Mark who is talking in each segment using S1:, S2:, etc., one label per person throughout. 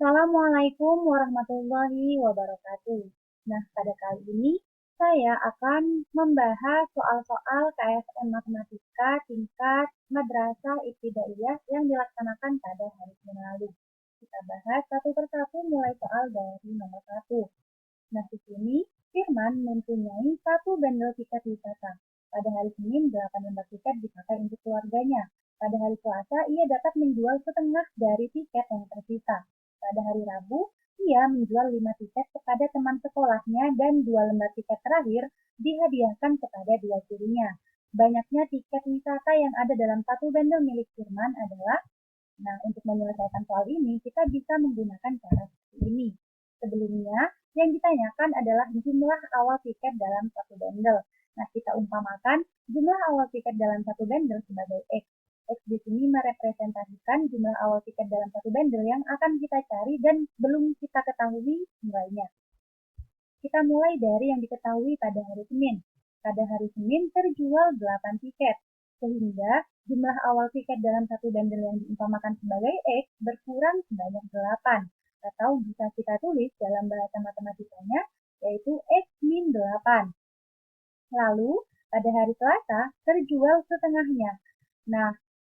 S1: Assalamualaikum warahmatullahi wabarakatuh. Nah, pada kali ini saya akan membahas soal-soal KSM Matematika tingkat Madrasah Ibtidaiyah yang dilaksanakan pada hari Senin lalu. Kita bahas satu persatu mulai soal dari nomor 1. Nah, di sini Firman mempunyai satu bundle tiket wisata. Pada hari Senin, 8 lembar tiket dipakai untuk keluarganya. Pada hari Selasa, ia dapat menjual setengah dari tiket yang tersisa. Pada hari Rabu, ia menjual 5 tiket kepada teman sekolahnya dan 2 lembar tiket terakhir dihadiahkan kepada 2 gurunya. Banyaknya tiket wisata yang ada dalam satu bundle milik Firman adalah, nah, untuk menyelesaikan soal ini, kita bisa menggunakan cara seperti ini. Sebelumnya, yang ditanyakan adalah jumlah awal tiket dalam satu bundle. Nah, kita umpamakan jumlah awal tiket dalam satu bundle sebagai X. X di sini merepresentasikan jumlah awal tiket dalam satu bundle yang akan kita cari dan belum kita ketahui nilainya. Kita mulai dari yang diketahui pada hari Senin. Pada hari Senin terjual 8 tiket, sehingga jumlah awal tiket dalam satu bundle yang diumpamakan sebagai X berkurang sebanyak 8, atau bisa kita tulis dalam bahasa matematikanya yaitu X min 8. Lalu, pada hari Selasa terjual setengahnya. Nah,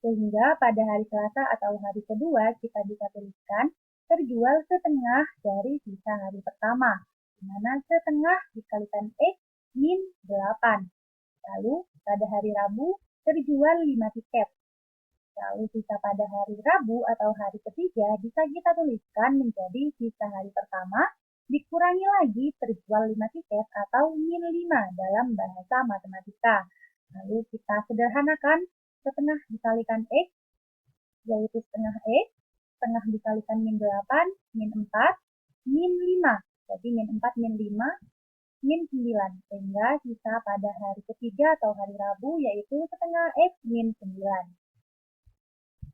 S1: sehingga pada hari Selasa atau hari kedua kita bisa tuliskan terjual setengah dari sisa hari pertama, di mana setengah dikalikan X min 8. Lalu, pada hari Rabu terjual 5 tiket. Lalu sisa pada hari Rabu atau hari ketiga bisa kita tuliskan menjadi sisa hari pertama dikurangi lagi terjual 5 tiket atau min 5 dalam bahasa matematika. Lalu kita sederhanakan setengah dikalikan X, yaitu setengah X, setengah dikalikan min 8, min 4, min 5. Jadi min 4, min 5, min 9. Sehingga sisa pada hari ketiga atau hari Rabu yaitu setengah X min 9.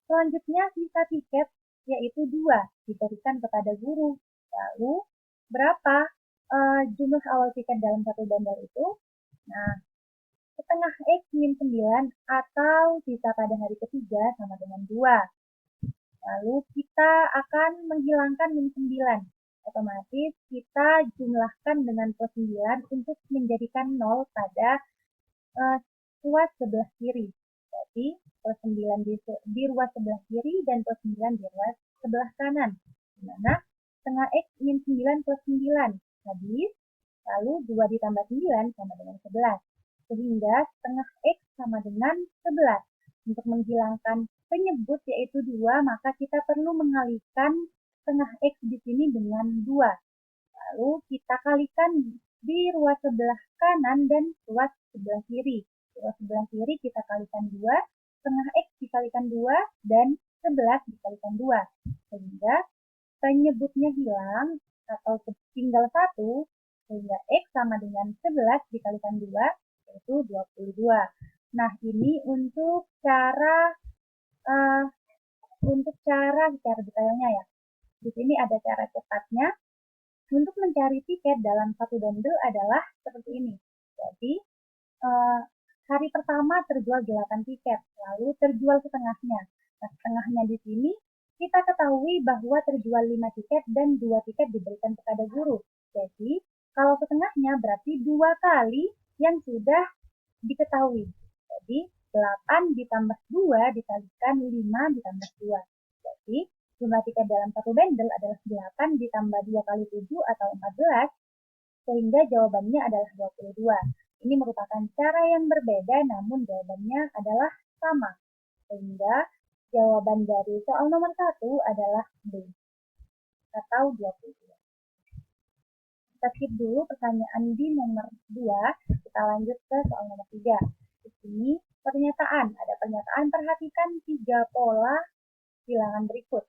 S1: Selanjutnya sisa tiket yaitu 2 diberikan kepada guru. Lalu berapa jumlah awal tiket dalam satu bundle itu? Nah, setengah X min 9 atau sisa pada hari ketiga sama dengan 2. Lalu kita akan menghilangkan min 9. Otomatis kita jumlahkan dengan plus 9 untuk menjadikan 0 pada ruas sebelah kiri. Jadi plus 9 di ruas sebelah kiri dan plus 9 di ruas sebelah kanan. Dimana setengah X min 9 plus 9 habis, lalu 2 ditambah 9 sama dengan 11. Sehingga setengah X sama dengan 11. Untuk menghilangkan penyebut yaitu 2, maka kita perlu mengalihkan setengah X di sini dengan 2. Lalu kita kalikan di ruas sebelah kanan dan ruas sebelah kiri. Ruas sebelah kiri kita kalikan 2, setengah X dikalikan 2, dan 11 dikalikan 2. Sehingga penyebutnya hilang atau tinggal 1, sehingga X sama dengan 11 dikalikan 2, yaitu 22. Nah, ini untuk cara secara detailnya ya. Di sini ada cara cepatnya. Untuk mencari tiket dalam satu bundle adalah seperti ini. Jadi, hari pertama terjual 8 tiket, lalu terjual setengahnya. Nah, setengahnya di sini kita ketahui bahwa terjual 5 tiket dan 2 tiket diberikan kepada guru. Jadi, kalau setengahnya berarti 2 kali yang sudah diketahui. Jadi, 8 ditambah 2 dikalikan 5 ditambah 2. Jadi, jumlah tiket dalam satu bundle adalah 8 ditambah 2 kali 7 atau 14, sehingga jawabannya adalah 22. Ini merupakan cara yang berbeda namun jawabannya adalah sama. Sehingga jawaban dari soal nomor 1 adalah B, atau 22. Kita skip dulu pertanyaan di nomor 2, kita lanjut ke soal nomor 3. Di sini pernyataan, ada pernyataan perhatikan 3 pola bilangan berikut.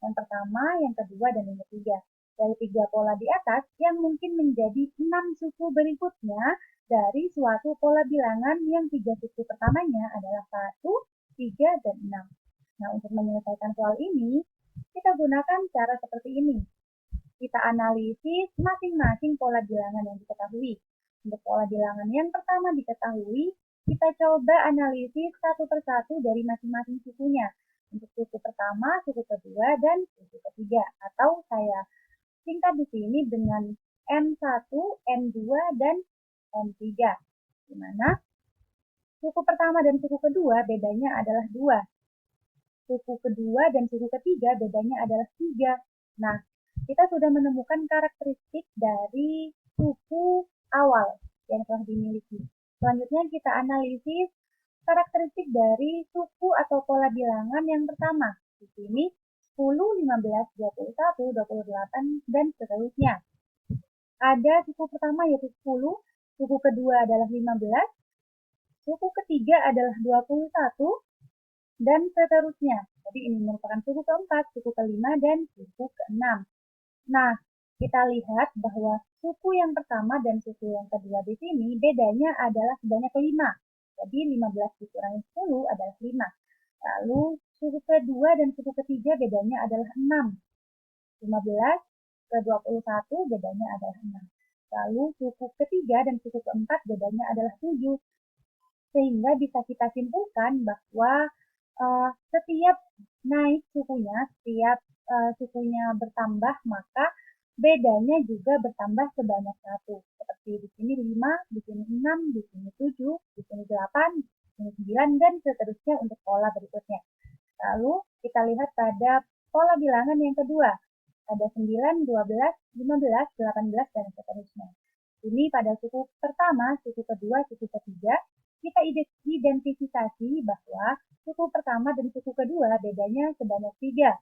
S1: Yang pertama, yang kedua, dan yang ketiga. Dari 3 pola di atas yang mungkin menjadi 6 suku berikutnya dari suatu pola bilangan yang 3 suku pertamanya adalah 1, 3, dan 6. Nah, untuk menyelesaikan soal ini, kita gunakan cara seperti ini. Kita analisis masing-masing pola bilangan yang diketahui. Untuk pola bilangan yang pertama diketahui, kita coba analisis satu persatu dari masing-masing sukunya. untuk suku pertama, suku kedua, dan suku ketiga. Atau saya singkat di sini dengan N1, N2, dan N3. Di mana suku pertama dan suku kedua bedanya adalah 2. Suku kedua dan suku ketiga bedanya adalah 3. Nah, kita sudah menemukan karakteristik dari suku awal yang telah dimiliki. Selanjutnya kita analisis karakteristik dari suku atau pola bilangan yang pertama. Di sini 10, 15, 21, 28, dan seterusnya. Ada suku pertama yaitu 10, suku kedua adalah 15, suku ketiga adalah 21, dan seterusnya. Jadi ini merupakan suku keempat, suku kelima, dan suku keenam. Nah, kita lihat bahwa suku yang pertama dan suku yang kedua di sini bedanya adalah sebanyak 5. Jadi 15 dikurangi 10 adalah 5. Lalu suku kedua dan suku ketiga bedanya adalah 6. 15 ke 21 bedanya adalah 6. Lalu suku ketiga dan suku keempat bedanya adalah 7. Sehingga bisa kita simpulkan bahwa setiap naik sukunya, setiap sukunya bertambah, maka bedanya juga bertambah sebanyak 1. Seperti di sini 5, di sini 6, di sini 7, di sini 8, di sini 9, dan seterusnya untuk pola berikutnya. Lalu kita lihat pada pola bilangan yang kedua. Ada 9, 12, 15, 18, dan seterusnya. Ini pada suku pertama, suku kedua, suku ketiga, kita identifikasi bahwa suku pertama dan suku kedua bedanya sebanyak 3.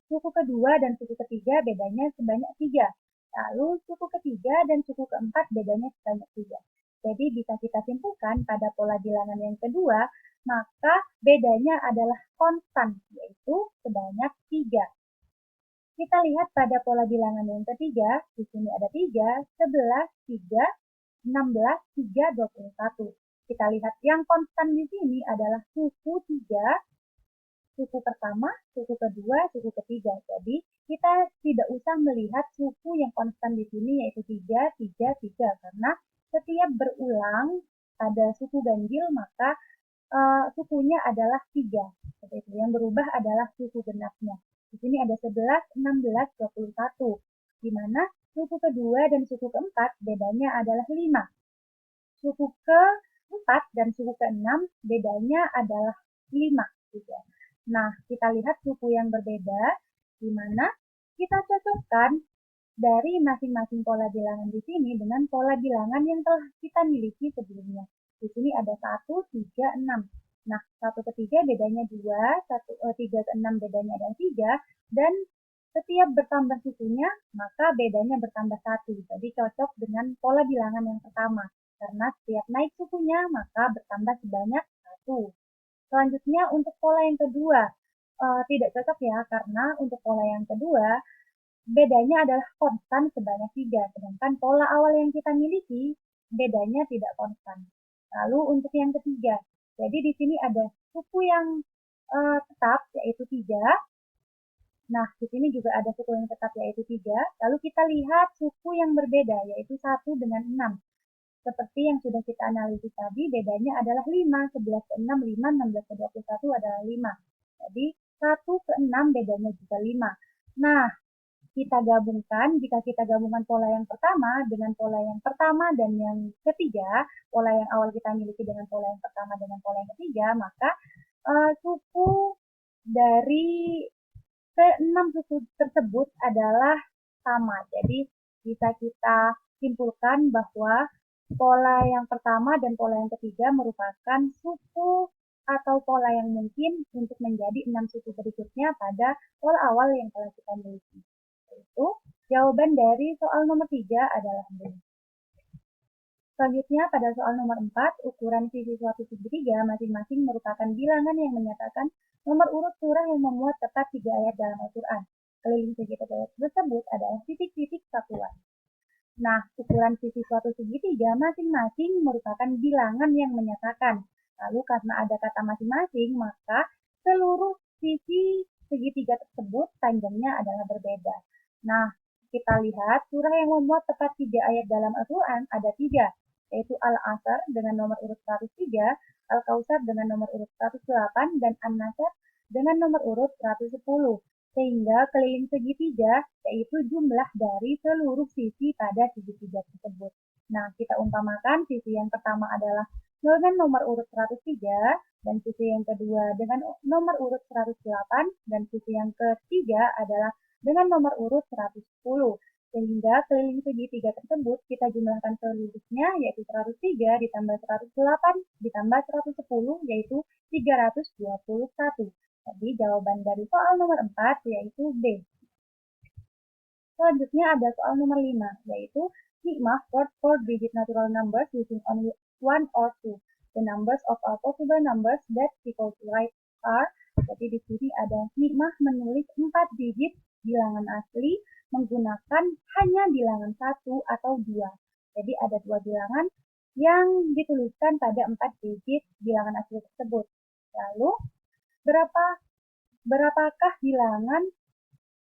S1: Suku kedua dan suku ketiga bedanya sebanyak 3. Lalu suku ketiga dan suku keempat bedanya sebanyak 3. Jadi bisa kita simpulkan pada pola bilangan yang kedua, maka bedanya adalah konstan, yaitu sebanyak 3. Kita lihat pada pola bilangan yang ketiga, di sini ada 3, 11, 3, 16, 3, 21. Kita lihat yang konstan di sini adalah suku 3, suku pertama, suku kedua, suku ketiga. Jadi kita tidak usah melihat suku yang konstan di sini yaitu 3, 3, 3. Karena setiap berulang pada suku ganjil maka sukunya adalah 3. Seperti itu. Yang berubah adalah suku genapnya. Di sini ada 11, 16, 21. Di mana suku kedua dan suku keempat bedanya adalah 5. Suku keempat dan suku keenam bedanya adalah 5 juga. Nah, kita lihat suku yang berbeda di mana kita cocokkan dari masing-masing pola bilangan di sini dengan pola bilangan yang telah kita miliki sebelumnya. Di sini ada 1, 3, 6. Nah, 1 ke 3 bedanya 2, 3 ke 6 bedanya adalah 3, dan setiap bertambah sukunya, maka bedanya bertambah 1. Jadi cocok dengan pola bilangan yang pertama. Karena setiap naik sukunya, maka bertambah sebanyak 1. Selanjutnya untuk pola yang kedua, tidak cocok ya, karena untuk pola yang kedua, bedanya adalah konstan sebanyak 3. Sedangkan pola awal yang kita miliki, bedanya tidak konstan. Lalu untuk yang ketiga, jadi di sini ada suku yang tetap, yaitu 3. Nah, di sini juga ada suku yang tetap, yaitu 3. Lalu kita lihat suku yang berbeda, yaitu 1 dengan 6. Seperti yang sudah kita analisis tadi, bedanya adalah 5, 11 ke 6, 5, 16 ke 21 adalah 5. Jadi 1 ke 6 bedanya juga 5. Nah, kita gabungkan, jika kita gabungkan pola yang pertama dengan pola yang pertama dan yang ketiga, pola yang awal kita miliki dengan pola yang pertama dengan pola yang ketiga, maka suku dari ke-6 suku tersebut adalah sama. Jadi bisa kita simpulkan bahwa pola yang pertama dan pola yang ketiga merupakan suku atau pola yang mungkin untuk menjadi 6 suku berikutnya pada pola awal yang telah kita miliki. Itu jawaban dari soal nomor 3 adalah B. Selanjutnya pada soal nomor 4, ukuran sisi suatu segitiga masing-masing merupakan bilangan yang menyatakan nomor urut surah yang memuat tepat 3 ayat dalam Al-Quran. Keliling segitiga tersebut adalah titik-titik satuan. Nah, ukuran sisi suatu segitiga masing-masing merupakan bilangan yang menyatakan. Lalu karena ada kata masing-masing, maka seluruh sisi segitiga tersebut panjangnya adalah berbeda. Nah, kita lihat surah yang memuat tepat 3 ayat dalam Al-Quran ada 3, yaitu Al-Asr dengan nomor urut 103, Al-Kautsar dengan nomor urut 108, dan An-Nasr dengan nomor urut 110, sehingga keliling segitiga yaitu jumlah dari seluruh sisi pada segitiga tersebut. Nah, kita umpamakan sisi yang pertama adalah dengan nomor urut 103, dan sisi yang kedua dengan nomor urut 108, dan sisi yang ketiga adalah dengan nomor urut 110. Sehingga keliling segitiga tersebut kita jumlahkan seluruhnya, yaitu 103 ditambah 108 ditambah 110, yaitu 321. Jadi jawaban dari soal nomor 4 yaitu B. Selanjutnya ada soal nomor 5, yaitu Sigma four digit natural numbers using only one or two. The numbers of all possible numbers that people write are. Jadi di sini ada Sigma menulis 4 digit bilangan asli menggunakan hanya bilangan 1 atau 2. Jadi ada 2 bilangan yang dituliskan pada 4 digit bilangan asli tersebut. Lalu berapakah bilangan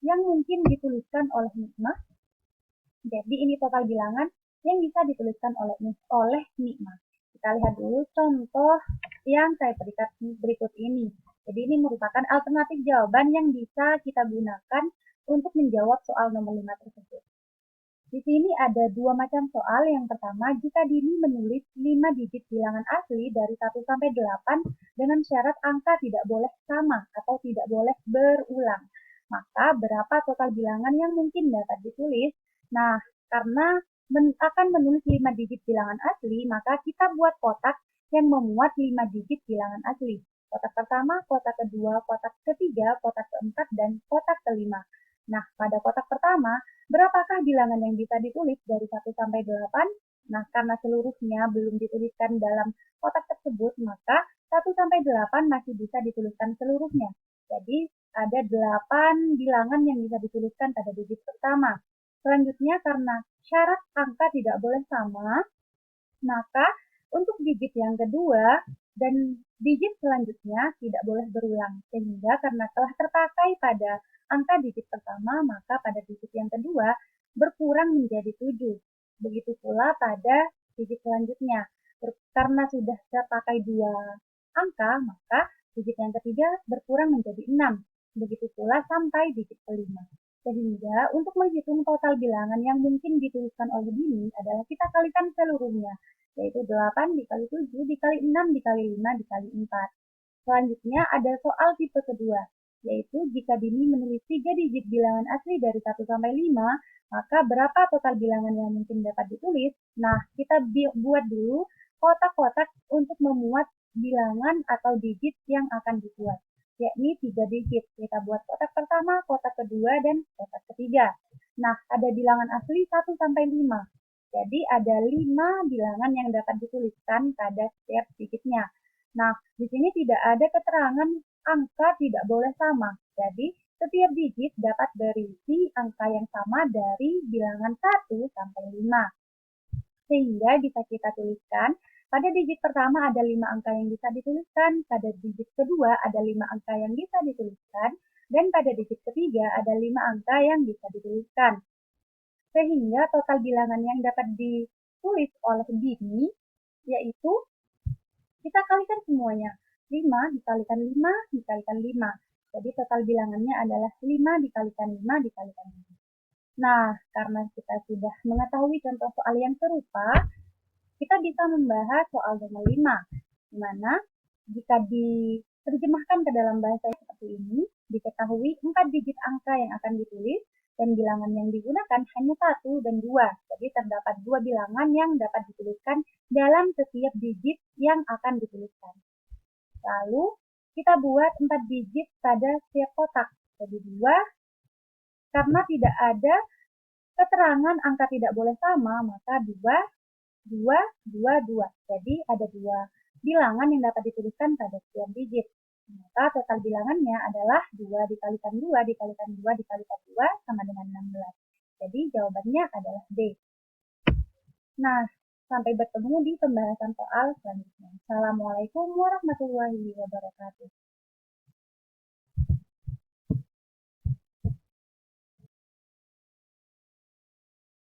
S1: yang mungkin dituliskan oleh Sigma? Jadi ini total bilangan yang bisa dituliskan oleh Sigma. Kita lihat dulu contoh yang saya berikan berikut ini. Jadi ini merupakan alternatif jawaban yang bisa kita gunakan untuk menjawab soal nomor 5 tersebut. Di sini ada 2 macam soal. Yang pertama, jika Dini menulis 5 digit bilangan asli dari 1 sampai 8 dengan syarat angka tidak boleh sama atau tidak boleh berulang. Maka berapa total bilangan yang mungkin dapat ditulis? Nah, karena akan menulis 5 digit bilangan asli, maka kita buat kotak yang memuat 5 digit bilangan asli. Kotak pertama, kotak kedua, kotak ketiga, kotak keempat, dan kotak kelima. Nah, pada kotak pertama, berapakah bilangan yang bisa ditulis dari 1 sampai 8? Nah, karena seluruhnya belum dituliskan dalam kotak tersebut, maka 1 sampai 8 masih bisa dituliskan seluruhnya. Jadi, ada 8 bilangan yang bisa dituliskan pada digit pertama. Selanjutnya, karena syarat angka tidak boleh sama, maka untuk digit yang kedua dan digit selanjutnya tidak boleh berulang. Sehingga karena telah terpakai pada angka digit pertama, maka pada digit yang kedua berkurang menjadi 7. Begitu pula pada digit selanjutnya. Karena sudah terpakai 2 angka, maka digit yang ketiga berkurang menjadi 6. Begitu pula sampai digit kelima. Sehingga untuk menghitung total bilangan yang mungkin dituliskan oleh Dini adalah kita kalikan seluruhnya, yaitu 8 dikali 7 dikali 6 dikali 5 dikali 4. Selanjutnya ada soal tipe kedua, yaitu jika Dini menulis 3 digit bilangan asli dari 1 sampai 5, maka berapa total bilangan yang mungkin dapat ditulis? Nah, kita buat dulu kotak-kotak untuk memuat bilangan atau digit yang akan dibuat, yakni 3 digit. Kita buat kotak pertama, kotak kedua, dan kotak ketiga. Nah, ada bilangan asli 1 sampai 5. Jadi ada 5 bilangan yang dapat dituliskan pada setiap digitnya. Nah, di sini tidak ada keterangan angka tidak boleh sama. Jadi, setiap digit dapat berisi angka yang sama dari bilangan 1 sampai 5. Sehingga bisa kita tuliskan, pada digit pertama ada 5 angka yang bisa dituliskan, pada digit kedua ada 5 angka yang bisa dituliskan, dan pada digit ketiga ada 5 angka yang bisa dituliskan. Sehingga total bilangan yang dapat ditulis oleh Dini yaitu kita kalikan semuanya. 5 dikalikan 5 dikalikan 5. Jadi total bilangannya adalah 5 dikalikan 5 dikalikan 5. Nah, karena kita sudah mengetahui contoh soal yang serupa, kita bisa membahas soal nomor 5, di mana jika diterjemahkan ke dalam bahasa seperti ini, diketahui 4 digit angka yang akan ditulis, dan bilangan yang digunakan hanya 1 dan 2. Jadi terdapat 2 bilangan yang dapat dituliskan dalam setiap digit yang akan dituliskan. Lalu, kita buat 4 digit pada setiap kotak. Jadi 2, karena tidak ada keterangan angka tidak boleh sama, maka 2, 2, 2, 2. Jadi ada 2 bilangan yang dapat dituliskan pada setiap digit. Maka total bilangannya adalah 2 dikalikan 2 dikalikan 2 dikalikan 2 sama dengan 16. Jadi jawabannya adalah D. Nah, sampai bertemu di pembahasan soal selanjutnya. Assalamualaikum warahmatullahi wabarakatuh.